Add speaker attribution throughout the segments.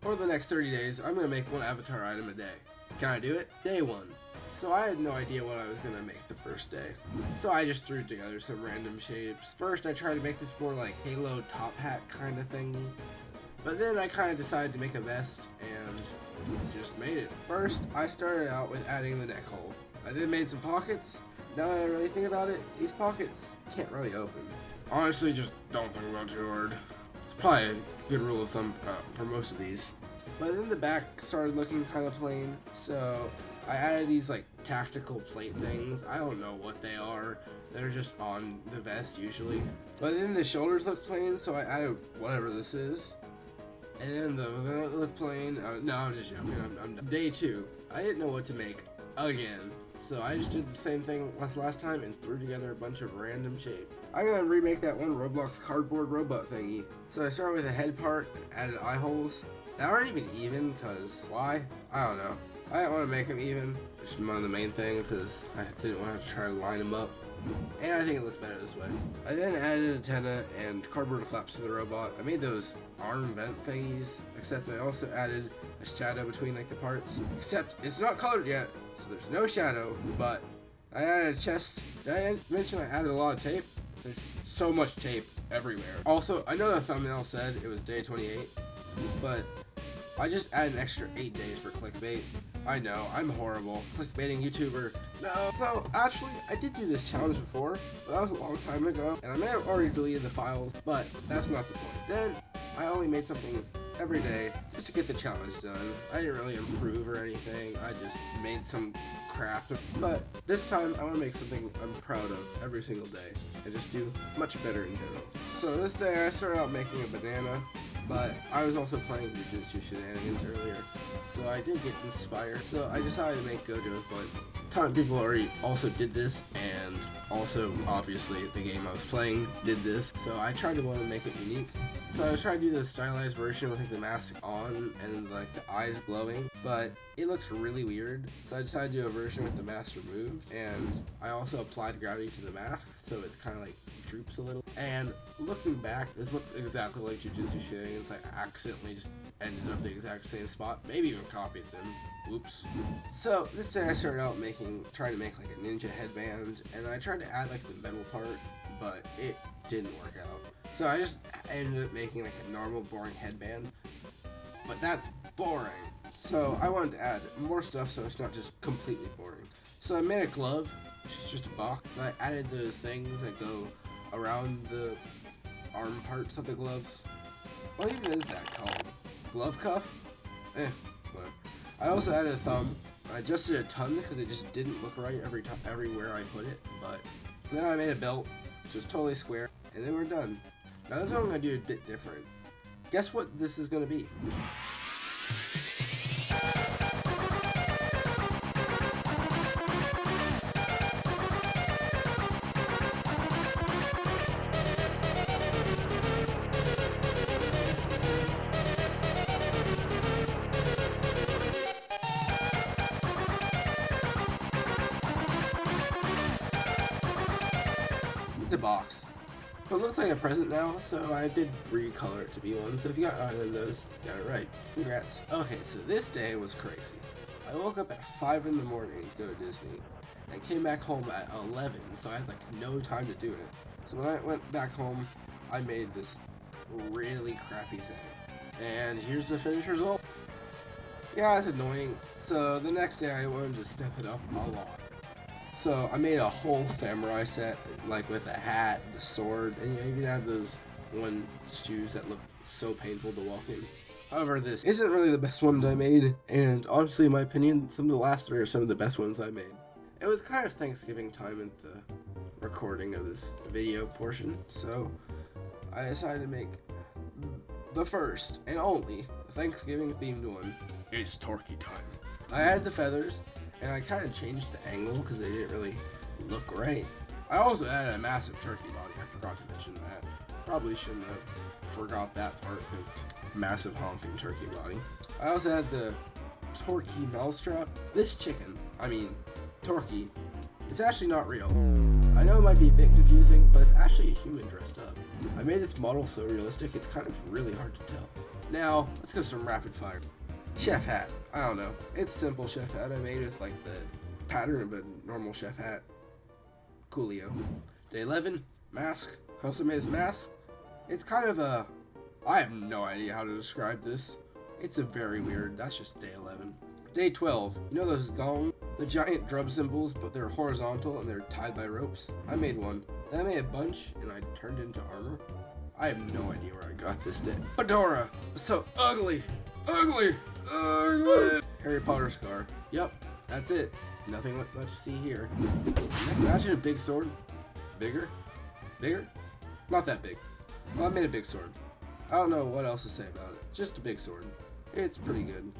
Speaker 1: over the next 30 days, I'm gonna make one avatar item a day. Can I do it? Day 1. So I had no idea what I was gonna make the first day. So I just threw together some random shapes. First I tried to make this more like Halo top hat kind of thing. But then I kind of decided to make a vest and just made it. First, I started out with adding the neck hole. I then made some pockets. Now that I really think about it, these pockets can't really open. Honestly, just don't think about it too hard. It's probably a good rule of thumb for most of these. But then the back started looking kind of plain, so I added these like tactical plate things. I don't know what they are. They're just on the vest usually. But then the shoulders look plain, so I added whatever this is. And then the look plain. No, I'm just joking. I'm done. Day 2. I didn't know what to make again. So I just did the same thing last time and threw together a bunch of random shapes. I'm gonna remake that one Roblox cardboard robot thingy. So I started with a head part and added eye holes. That aren't even cause why? I don't know. I didn't want to make them even. Just one of the main things is I didn't want to try to line them up. And I think it looks better this way. I then added antenna and cardboard flaps to the robot. I made those arm vent thingies, except I also added a shadow between like the parts. Except it's not colored yet, so there's no shadow, but I added a chest. Did I mention I added a lot of tape? There's so much tape everywhere. Also, I know the thumbnail said it was day 28, but I just added an extra 8 days for clickbait. I know, I'm horrible. Clickbaiting YouTuber. No. So, actually, I did do this challenge before, but that was a long time ago, and I may have already deleted the files, but that's not the point. Then, I only made something every day just to get the challenge done. I didn't really improve or anything. I just made some crap. But this time, I want to make something I'm proud of every single day and just do much better in general. So this day, I started out making a banana. But I was also playing Jujutsu Shenanigans earlier, so I did get inspired. So I decided to make Gojo's, but a ton of people already also did this, and also obviously the game I was playing did this. So I tried to want to make it unique. So I was trying to do the stylized version with like the mask on and like the eyes glowing, but it looks really weird. So I decided to do a version with the mask removed, and I also applied gravity to the mask, so it's kind of like droops a little. And looking back, this looked exactly like Jujutsu Shenanigans. I accidentally just ended up the exact same spot, maybe even copied them. Oops. So this day I started out trying to make like a ninja headband, and I tried to add like the metal part, but it didn't work out. So I just ended up making like a normal boring headband, but that's boring. So I wanted to add more stuff so it's not just completely boring. So I made a glove, which is just a box, and I added those things that go around the arm parts of the gloves. What even is that called? Glove cuff? Whatever. I also added a thumb. I adjusted a ton because it just didn't look right everywhere I put it, but then I made a belt, which was totally square, and then we're done. Now this one I'm going to do a bit different. Guess what this is going to be? The box. But it looks like a present now, so I did recolor it to be one. So if you got either of those, you got it right. Congrats. Okay, so this day was crazy. I woke up at 5 in the morning to go to Disney and came back home at 11, so I had like no time to do it. So when I went back home, I made this really crappy thing. And here's the finished result. Yeah, it's annoying. So the next day I wanted to step it up a lot. So I made a whole samurai set, like with a hat, the sword, and you even have those shoes that look so painful to walk in. However, this isn't really the best one that I made, and honestly, in my opinion, some of the last 3 are some of the best ones I made. It was kind of Thanksgiving time at the recording of this video portion, so I decided to make the first and only Thanksgiving themed one. It's turkey time. I added the feathers, and I kind of changed the angle because they didn't really look right. I also added a massive turkey body. I forgot to mention that. Probably shouldn't have forgot that part because massive honking turkey body. I also had the turkey mousetrap. This chicken, turkey, it's actually not real. I know it might be a bit confusing, but it's actually a human dressed up. I made this model so realistic, it's kind of really hard to tell. Now, let's go some rapid fire. Chef hat. I don't know. It's simple chef hat. I made with like the pattern of a normal chef hat. Coolio. Day 11, mask. I also made this mask. It's kind of a... I have no idea how to describe this. It's a very weird... That's just day 11. Day 12. You know those gong? The giant drum cymbals, but they're horizontal and they're tied by ropes? I made one. Then I made a bunch and I turned into armor. I have no idea where I got this day. Fedora! So ugly! Ugly! Ugly! Harry Potter scar. Yep, that's it. Nothing much to see here. Imagine a big sword. Bigger? Bigger? Not that big. Well, I made a big sword. I don't know what else to say about it. Just a big sword. It's pretty good.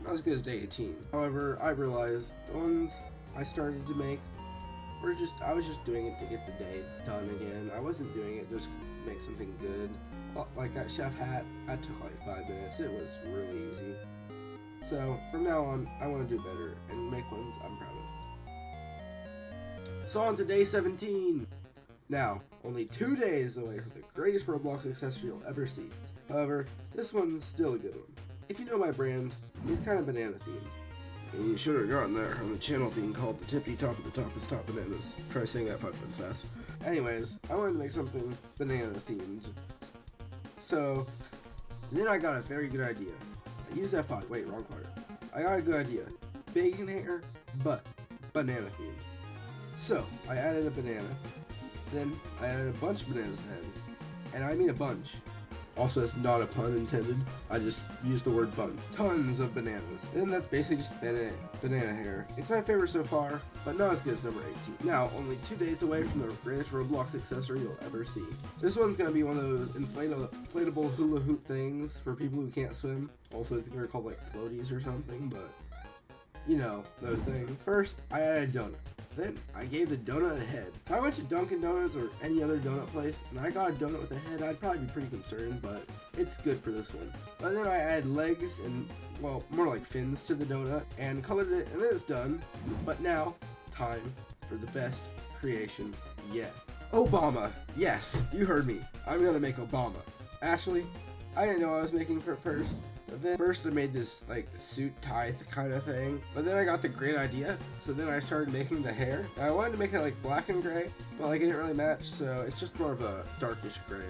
Speaker 1: Not as good as day 18. However, I realized the ones I started to make were I was just doing it to get the day done again. I wasn't doing it just to make something good. Well, like that chef hat, that took like 5 minutes. It was really easy. So, from now on, I want to do better and make ones I'm proud of. So on to day 17! Now, only 2 days away from the greatest Roblox accessory you'll ever see. However, this one's still a good one. If you know my brand, it's kind of banana themed. And you should have gotten there on the channel being called the Tippy Top of the Top is Top Bananas. Try saying that 5 minutes fast. Anyways, I wanted to make something banana themed. So, then I got a very good idea. I used F5. Wait, wrong part. I got a good idea. Bacon hair, but banana themed. So, I added a banana. Then, I added a bunch of bananas ahead. And I mean a bunch. Also, it's not a pun intended. I just used the word bun. Tons of bananas. And that's basically just banana hair. It's my favorite so far, but not as good as number 18. Now, only 2 days away from the greatest Roblox accessory you'll ever see. This one's gonna be one of those inflatable hula hoop things for people who can't swim. Also, I think they're called like floaties or something, but you know, those things. First, I added a donut. Then I gave the donut a head. If I went to Dunkin' Donuts or any other donut place and I got a donut with a head, I'd probably be pretty concerned, but it's good for this one. And then I added legs and, well, more like fins to the donut and colored it, and then it's done. But now, time for the best creation yet. Obama. Yes, you heard me. I'm gonna make Obama. Actually, I didn't know what I was making for first. But then first I made this like suit tie kind of thing, but then I got the great idea, so then I started making the hair. I wanted to make it like black and gray, but like it didn't really match, so it's just more of a darkish grayish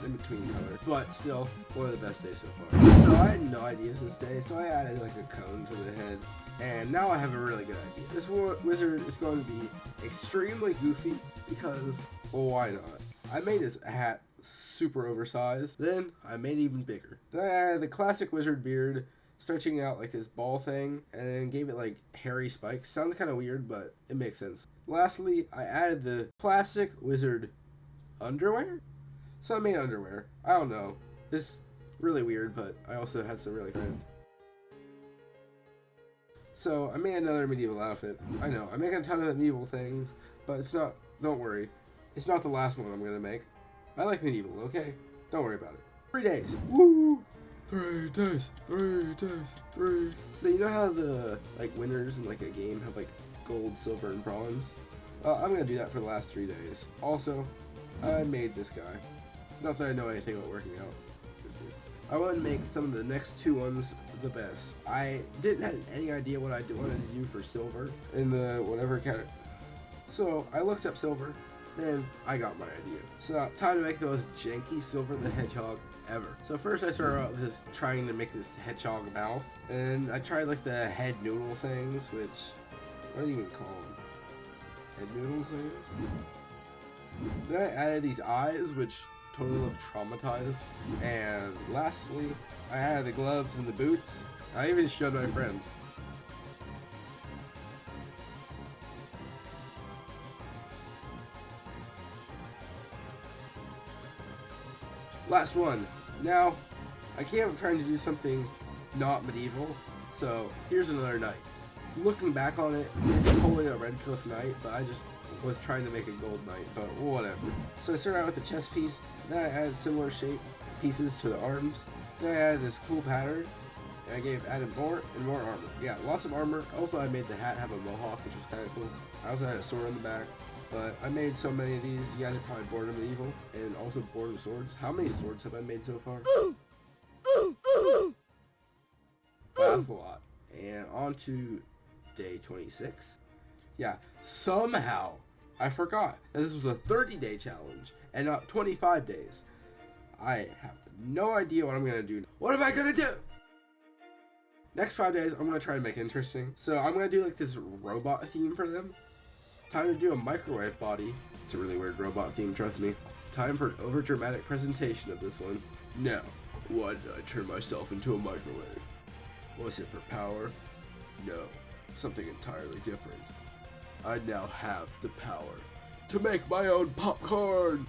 Speaker 1: in between color, but still one of the best days so far. So I had no ideas this day, so I added like a cone to the head, and now I have a really good idea. This wizard is going to be extremely goofy because, well, why not? I made this hat super oversized. Then I made it even bigger. Then I added the classic wizard beard, stretching out like this ball thing, and then gave it like hairy spikes. Sounds kind of weird, but it makes sense. Lastly, I added the classic wizard underwear? So I made underwear. I don't know. It's really weird, but I also had some really fun. So I made another medieval outfit. I know, I make a ton of medieval things, but it's not, don't worry. It's not the last one I'm gonna make. I like medieval, okay? Don't worry about it. 3 days. Woo! 3 days. 3 days. 3. So you know how the like winners in like a game have like gold, silver, and bronze? I'm gonna do that for the last 3 days. Also, I made this guy. Not that I know anything about working out. I want to make some of the next 2 ones the best. I didn't have any idea what I wanted to do for silver in the whatever category. So I looked up silver. Then I got my idea. So time to make the most janky Silver the Hedgehog ever. So first I started out with just trying to make this hedgehog mouth. And I tried like the head noodle things, which, what do you even call them? Head noodle things? Then I added these eyes, which totally look traumatized. And lastly, I added the gloves and the boots. I even showed my friend. Last one. Now, I kept trying to do something not medieval, so here's another knight. Looking back on it, it's totally a Redcliffe knight, but I just was trying to make a gold knight, but whatever. So I started out with a chest piece, then I added similar shape pieces to the arms, then I added this cool pattern, and I added more and more armor. Yeah, lots of armor. Also, I made the hat have a mohawk, which was kind of cool. I also had a sword on the back. But I made so many of these, you guys are probably bored of medieval, and also bored of swords. How many swords have I made so far? that's a lot. And on to day 26. Yeah, somehow I forgot that this was a 30-day challenge and not 25 days. I have no idea what I'm going to do. What am I going to do? Next 5 days, I'm going to try to make it interesting. So I'm going to do like this robot theme for them. Time to do a microwave body. It's a really weird robot theme, trust me. Time for an overdramatic presentation of this one. Now, why did I turn myself into a microwave? Was it for power? No, something entirely different. I now have the power to make my own popcorn.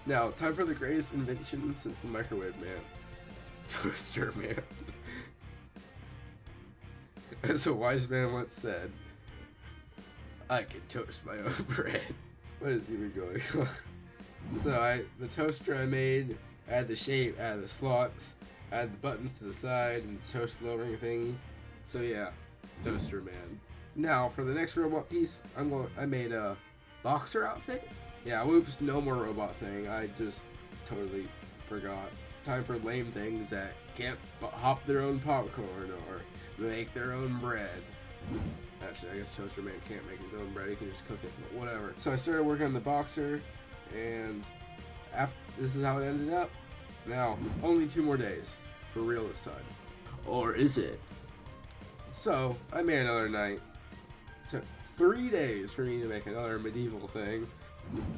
Speaker 1: Now, time for the greatest invention since the microwave man. Toaster man. As a wise man once said, I can toast my own bread. What is even going on? So the toaster I made, I had the shape, I had the slots, I had the buttons to the side, and the toast lowering thingy. So yeah, toaster man. Now for the next robot piece, I made a boxer outfit. Yeah, whoops, no more robot thing. I just totally forgot. Time for lame things that can't hop their own popcorn or make their own bread. Actually, I guess Toaster Man can't make his own bread. He can just cook it, but whatever. So I started working on the boxer, and this is how it ended up. Now, only 2 more days. For real this time. Or is it? So, I made another night. Took 3 days for me to make another medieval thing.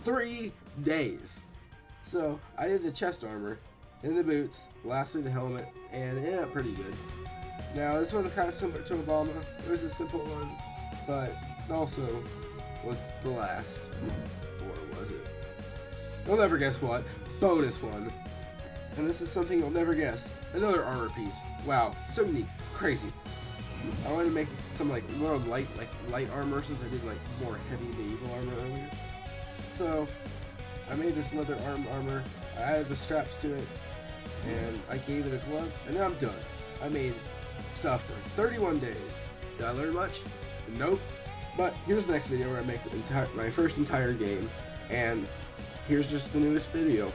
Speaker 1: 3 days. So, I did the chest armor, then the boots, lastly the helmet, and it ended up pretty good. Now, this one's kind of similar to Obama. It was a simple one, but it's also was the last. Or was it? You'll never guess what. Bonus one. And this is something you'll never guess. Another armor piece. Wow, so unique. Crazy. I wanted to make some more light armor since I did more heavy medieval armor earlier. So, I made this leather armor. I added the straps to it, and I gave it a glove, and then I'm done. I made stuff for 31 days. Did I learn much? Nope. But here's the next video where I make my first entire game, and here's just the newest video.